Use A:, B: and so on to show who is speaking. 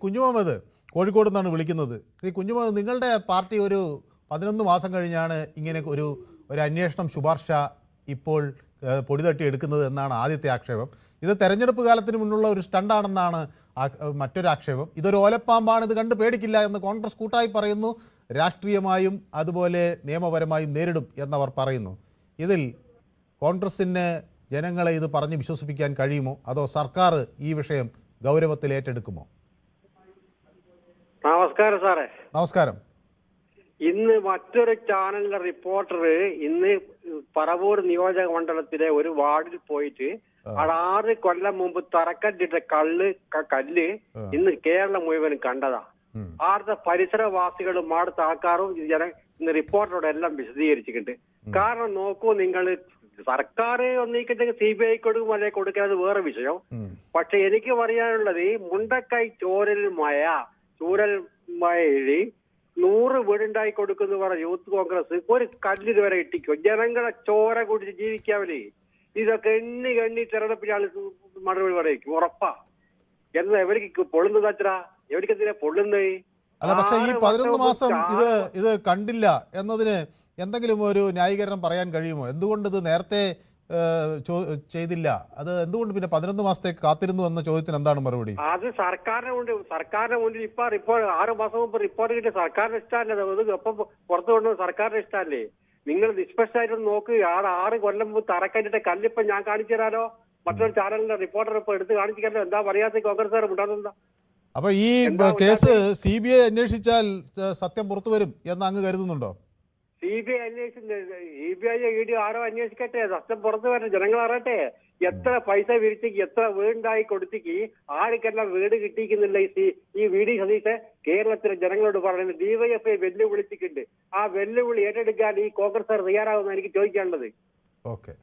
A: കുഞ്ഞുമുഹമ്മദ് കോഴിക്കോട് നിന്നാണ് വിളിക്കുന്നത്. ശ്രീ കുഞ്ഞുമുഹമ്മദ്, നിങ്ങളുടെ പാർട്ടി ഒരു 11 മാസം കഴിഞ്ഞാണ് ഇങ്ങനെ ഒരു ഒരു അന്വേഷണം ശുപാർശ ഇപ്പോൾ പൊടിതട്ടി എടുക്കുന്നത് എന്നാണ് ആദ്യത്തെ ആക്ഷേപം. ഇത് തെരഞ്ഞെടുപ്പ് കാലത്തിന് മുന്നുള്ള ഒരു സ്റ്റണ്ടാണെന്നാണ് മറ്റൊരു ആക്ഷേപം. ഇതൊരു ഓലപ്പാമ്പാണ്, ഇത് കണ്ട് പേടിക്കില്ല എന്ന് കോൺഗ്രസ് കൂട്ടായി പറയുന്നു. രാഷ്ട്രീയമായും അതുപോലെ നിയമപരമായും നേരിടും എന്നവർ പറയുന്നു. ഇതിൽ കോൺഗ്രസിന് ജനങ്ങളെ ഇത് പറഞ്ഞ് വിശ്വസിപ്പിക്കാൻ കഴിയുമോ, അതോ സർക്കാർ ഈ വിഷയം ഗൗരവത്തിൽ ഏറ്റെടുക്കുമോ?
B: നമസ്കാരം സാറേ.
A: നമസ്കാരം.
B: ഇന്ന് മറ്റൊരു ചാനലിലെ റിപ്പോർട്ടർ ഇന്ന് പറവൂർ നിയോജക മണ്ഡലത്തിലെ ഒരു വാർഡിൽ പോയിട്ട് അവിടെ 6 കൊല്ലം മുമ്പ് തറക്കല്ലിട്ട കല്ല് ഇന്ന് കേരളം മുഴുവനും കണ്ടതാ. ആടുത്തെ പരിസരവാസികളും ആടുത്തെ ആൾക്കാരും ഇന്ന് റിപ്പോർട്ടറോട് എല്ലാം വിശദീകരിച്ചിട്ടുണ്ട്. കാരണം നോക്കൂ, നിങ്ങൾ സർക്കാർ ഒന്നിക്കുണ്ടെങ്കിൽ CBI കൊടുക്കും അല്ലെങ്കിൽ കൊടുക്കാതെ വേറെ വിഷയം. പക്ഷെ എനിക്ക് പറയാനുള്ളത്, മുണ്ടക്കൈ ചൂരൽ മഴയിൽ 100 വീടുണ്ടായി കൊടുക്കുന്നു പറഞ്ഞ യൂത്ത് കോൺഗ്രസ് ഒരു കല്ലിത് വരെ ഇട്ടിക്കോ? ജനങ്ങളെ ചോര കുടിച്ച് ജീവിക്കാവല്ലേ? ഇതൊക്കെ എണ്ണി തെരഞ്ഞെടുപ്പിലാണ് മറുപടി പറയും ഉറപ്പാ. എന്താ എവർക്ക് പൊള്ളുന്നത് അച്ഛാ? എവർക്കെന്തിനാ പൊള്ളുന്നത്?
A: അല്ല, പക്ഷേ ഈ 11 മാസം ഇത് കണ്ടില്ല എന്നതിന് എന്തെങ്കിലും ഒരു ന്യായീകരണം പറയാൻ കഴിയുമോ? എന്തുകൊണ്ട് ഇത് നേരത്തെ ചെയ്തില്ല? അത് എന്തുകൊണ്ട് പിന്നെ 11 മാസത്തേക്ക് കാത്തിരുന്നു എന്ന ചോദ്യത്തിന് എന്താണ് മറുപടി?
B: അത് സർക്കാരിന്റെ മുന്നിൽ ഇപ്പൊ റിപ്പോർട്ട് 6 മാസം മുമ്പ് റിപ്പോർട്ട് കിട്ടിയ സർക്കാരിന് ഇഷ്ടമല്ലേ? അത് ഒപ്പം പുറത്തു കൊണ്ടുവന്ന സർക്കാരിന് ഇഷ്ടമല്ലേ? നിങ്ങൾ നിഷ്പക്ഷമായിട്ടൊന്ന് നോക്ക്. 6 കൊല്ലം മുമ്പ് തറക്കല്ലിട്ട കല്ലിപ്പം ഞാൻ കാണിച്ചു തരാലോ. മറ്റൊരു ചാനലിന്റെ റിപ്പോർട്ടർ ഇപ്പൊ എടുത്ത് കാണിച്ചില്ലല്ലോ. എന്താ പറയാത്ത കോൺഗ്രസ്സുകാർ ഉണ്ടാകുന്ന?
A: അപ്പൊ ഈ കേസ് CBI അന്വേഷിച്ചാൽ സത്യം പുറത്തു വരും എന്ന് അങ്ങ് കരുതുന്നുണ്ടോ?
B: CBI ED ആരോ അന്വേഷിക്കട്ടെ, സത്യം പുറത്തു വരട്ടെ, ജനങ്ങൾ അറിയട്ടെ. എത്ര പൈസ വിരിച്ചേക്ക്, എത്ര വീടുണ്ടായി കൊടുത്തേക്ക്, ആർക്കെല്ലാം വീട് കിട്ടിക്കുന്നില്ല. ഈ VD സതീശ് കേരളത്തിലെ ജനങ്ങളോട് പറയുന്നത് DYFI വെല്ലുവിളിച്ചിട്ടുണ്ട്. ആ വെല്ലുവിളി ഏറ്റെടുക്കാൻ ഈ കോൺഗ്രസ് തയ്യാറാകുമെന്ന് എനിക്ക് ചോദിക്കാനുള്ളത്.
A: ഓക്കെ.